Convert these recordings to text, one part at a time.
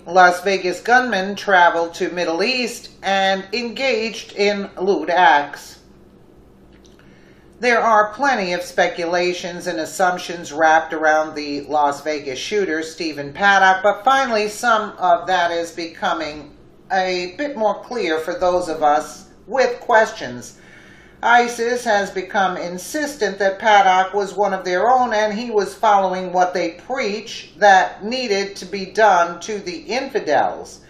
Las Vegas gunman traveled to Middle East and engaged in lewd acts. There are plenty of speculations and assumptions wrapped around the Las Vegas shooter, Stephen Paddock, but finally some of that is becoming a bit more clear for those of us with questions. ISIS has become insistent that Paddock was one of their own and he was following what they preach that needed to be done to the infidels.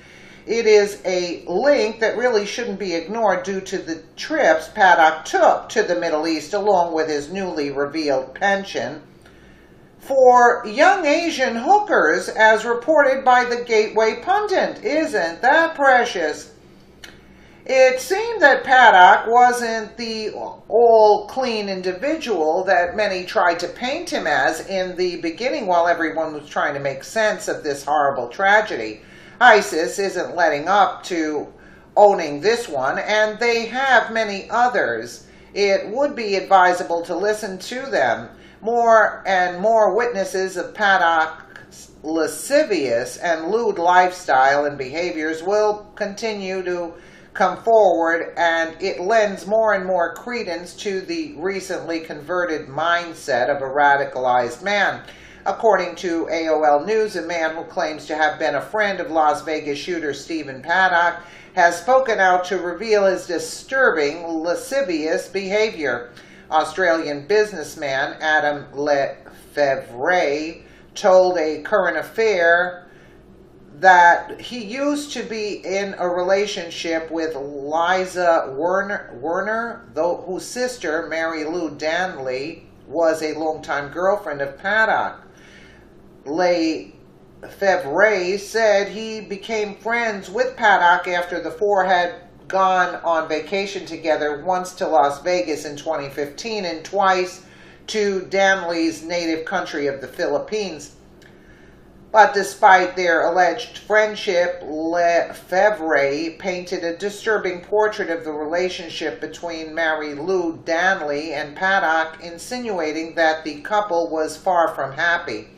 It is a link that really shouldn't be ignored due to the trips Paddock took to the Middle East along with his newly revealed penchant for young Asian hookers, as reported by the Gateway Pundit. Isn't that precious? It seemed that Paddock wasn't the all-clean individual that many tried to paint him as in the beginning while everyone was trying to make sense of this horrible tragedy. ISIS isn't letting up to owning this one, and they have many others. It would be advisable to listen to them. More and more witnesses of Paddock's lascivious and lewd lifestyle and behaviors will continue to come forward, and it lends more and more credence to the recently converted mindset of a radicalized man. According to AOL News, a man who claims to have been a friend of Las Vegas shooter Stephen Paddock has spoken out to reveal his disturbing lascivious behavior. Australian businessman Adam Lefevre told A Current Affair that he used to be in a relationship with Liza Werner, whose sister, Mary Lou Danley, was a longtime girlfriend of Paddock. Lefevre said he became friends with Paddock after the four had gone on vacation together, once to Las Vegas in 2015 and twice to Danley's native country of the Philippines. But despite their alleged friendship, Lefevre painted a disturbing portrait of the relationship between Mary Lou Danley and Paddock, insinuating that the couple was far from happy.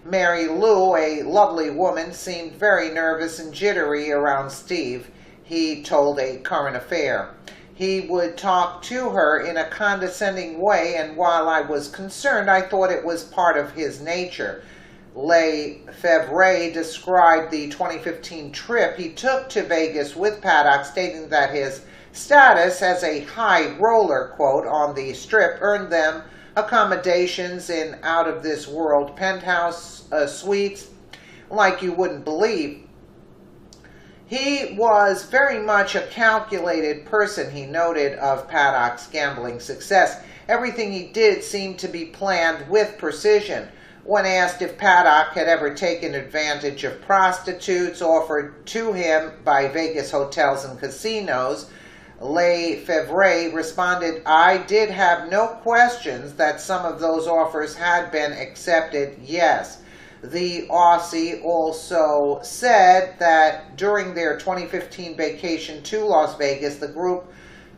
Mary Lou, a lovely woman, seemed very nervous and jittery around Steve, he told A Current Affair. He would talk to her in a condescending way, and while I was concerned, I thought it was part of his nature. Lefevre described the 2015 trip he took to Vegas with Paddock, stating that his status as a high roller, quote, on the Strip earned them accommodations in out-of-this-world penthouse suites like you wouldn't believe. He was very much a calculated person, he noted, of Paddock's gambling success. Everything he did seemed to be planned with precision. When asked if Paddock had ever taken advantage of prostitutes offered to him by Vegas hotels and casinos, Lefevre responded, I did have no questions that some of those offers had been accepted, yes. The Aussie also said that during their 2015 vacation to Las Vegas, the group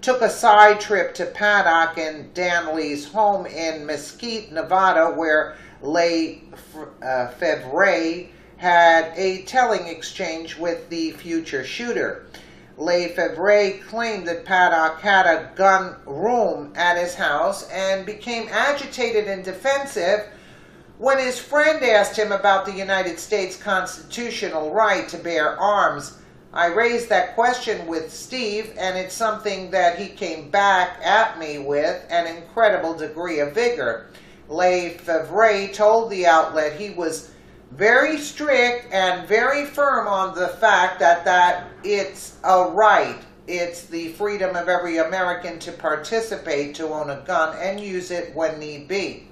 took a side trip to Paddock and Danley's home in Mesquite, Nevada, where Lefevre had a telling exchange with the future shooter. Lefevre claimed that Paddock had a gun room at his house and became agitated and defensive when his friend asked him about the United States constitutional right to bear arms. I raised that question with Steve, and it's something that he came back at me with an incredible degree of vigor. Lefevre told the outlet he was very strict and very firm on the fact that it's a right. It's the freedom of every American to participate, to own a gun, and use it when need be.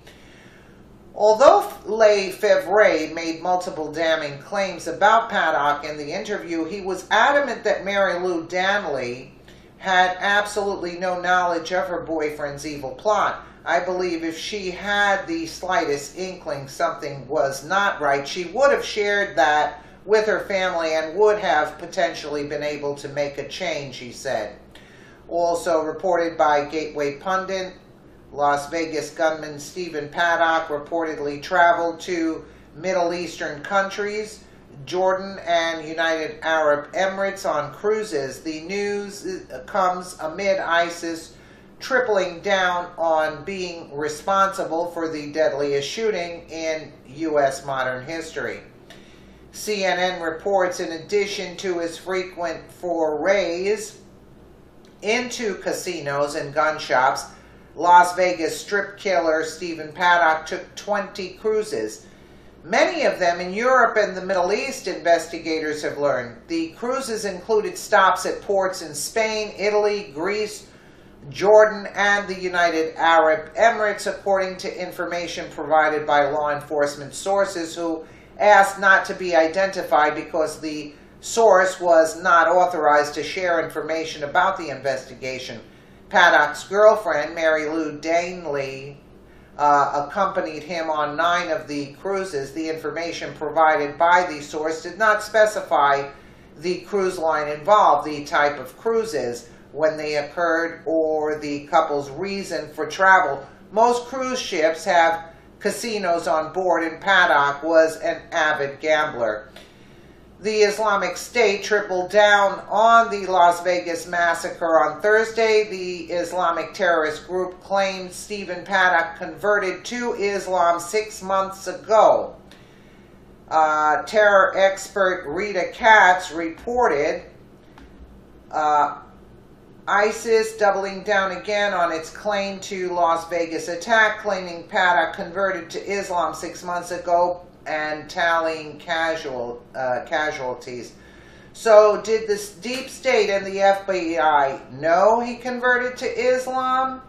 Although Lefevre made multiple damning claims about Paddock in the interview, he was adamant that Mary Lou Danley had absolutely no knowledge of her boyfriend's evil plot. I believe if she had the slightest inkling something was not right, she would have shared that with her family and would have potentially been able to make a change, he said. Also reported by Gateway Pundit, Las Vegas gunman Stephen Paddock reportedly traveled to Middle Eastern countries Jordan and United Arab Emirates on cruises. The news comes amid ISIS tripling down on being responsible for the deadliest shooting in U.S. modern history. CNN reports, in addition to his frequent forays into casinos and gun shops, Las Vegas strip killer Stephen Paddock took 20 cruises. Many of them in Europe and the Middle East, investigators have learned. The cruises included stops at ports in Spain, Italy, Greece, Jordan, and the United Arab Emirates, according to information provided by law enforcement sources who asked not to be identified because the source was not authorized to share information about the investigation. Paddock's girlfriend, Mary Lou Danley, accompanied him on 9 of the cruises. The information provided by the source did not specify the cruise line involved, the type of cruises, when they occurred, or the couple's reason for travel. Most cruise ships have casinos on board, and Paddock was an avid gambler. The Islamic State tripled down on the Las Vegas massacre on Thursday. The Islamic terrorist group claimed Stephen Paddock converted to Islam 6 months ago. Terror expert Rita Katz reported ISIS doubling down again on its claim to Las Vegas attack, claiming Paddock converted to Islam 6 months ago and tallying casualties. So did the deep state and the FBI know he converted to Islam?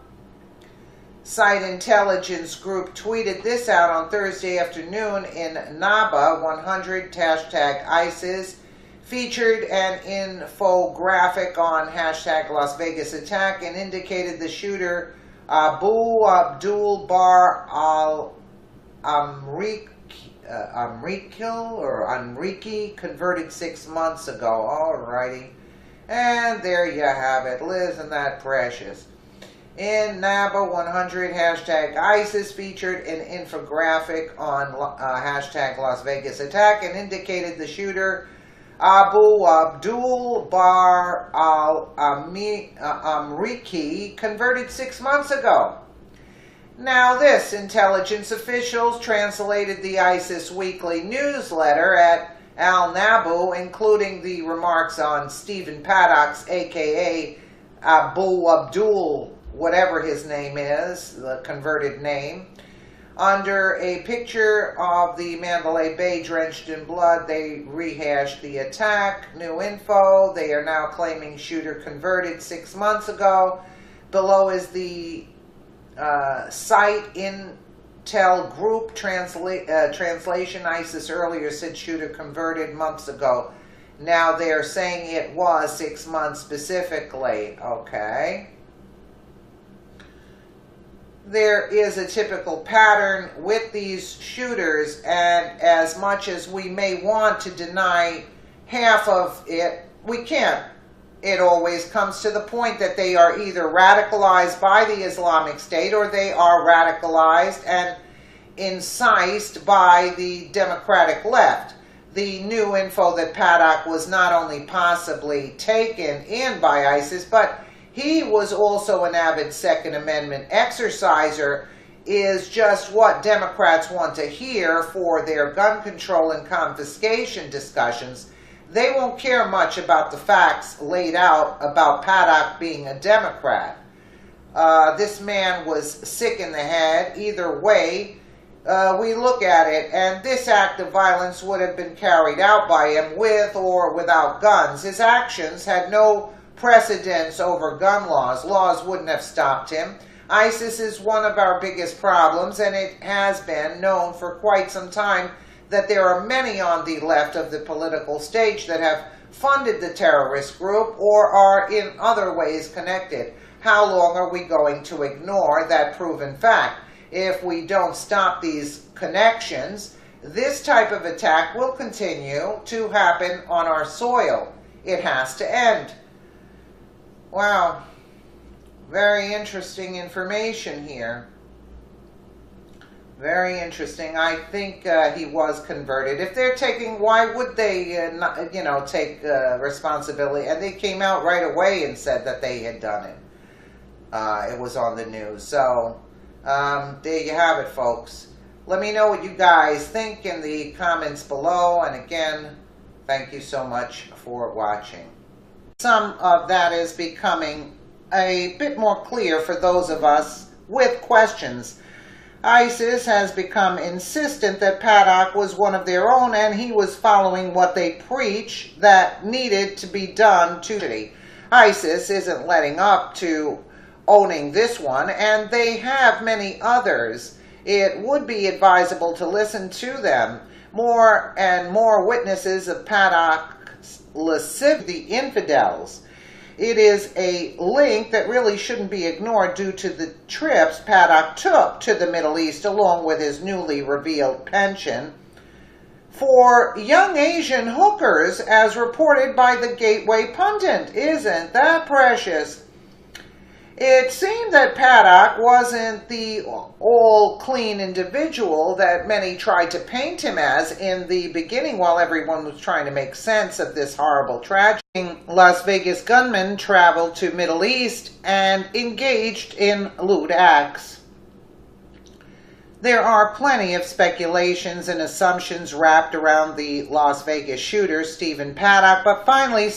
Site Intelligence Group tweeted this out on Thursday afternoon. In Naba 100 #ISIS featured an infographic on #Las Vegas attack and indicated the shooter Abu Abdul Bar al-Amriki converted 6 months ago. Alrighty. And there you have it. Isn't that precious? In Naba 100 #ISIS featured an infographic on #Las Vegas attack and indicated the shooter Abu Abdul Bar al-Amriki converted 6 months ago. Now this, intelligence officials translated the ISIS weekly newsletter at Al-Nabu, including the remarks on Stephen Paddock's, a.k.a. Abu Abdul, whatever his name is, the converted name. Under a picture of the Mandalay Bay drenched in blood, they rehashed the attack. New info, they are now claiming shooter converted 6 months ago. Below is the site Intel Group translation. ISIS earlier said shooter converted months ago. Now they're saying it was 6 months specifically. Okay. There is a typical pattern with these shooters, and as much as we may want to deny half of it, we can't. It always comes to the point that they are either radicalized by the Islamic State or they are radicalized and incised by the Democratic left. The new info that Paddock was not only possibly taken in by ISIS, but he was also an avid Second Amendment exerciser is just what Democrats want to hear for their gun control and confiscation discussions. They won't care much about the facts laid out about Paddock being a Democrat. This man was sick in the head. Either way, we look at it, and this act of violence would have been carried out by him with or without guns. His actions had no precedence over gun laws. Laws wouldn't have stopped him. ISIS is one of our biggest problems, and it has been known for quite some time that there are many on the left of the political stage that have funded the terrorist group or are in other ways connected. How long are we going to ignore that proven fact? If we don't stop these connections, this type of attack will continue to happen on our soil. It has to end. Wow, very interesting information here. Very interesting. I think he was converted. If they're taking, why would they, not, take responsibility? And they came out right away and said that they had done it. It was on the news. So there you have it, folks. Let me know what you guys think in the comments below. And again, thank you so much for watching. Some of that is becoming a bit more clear for those of us with questions. ISIS has become insistent that Paddock was one of their own and he was following what they preach that needed to be done to the city. ISIS isn't letting up to owning this one, and they have many others. It would be advisable to listen to them. More and more witnesses of Paddock's lasciviousness, the infidels. It is a link that really shouldn't be ignored due to the trips Paddock took to the Middle East along with his newly revealed penchant for young Asian hookers, as reported by the Gateway Pundit. Isn't that precious? It seemed that Paddock wasn't the all-clean individual that many tried to paint him as in the beginning while everyone was trying to make sense of this horrible tragedy. Las Vegas gunman traveled to Middle East and engaged in lewd acts. There are plenty of speculations and assumptions wrapped around the Las Vegas shooter, Stephen Paddock, but finally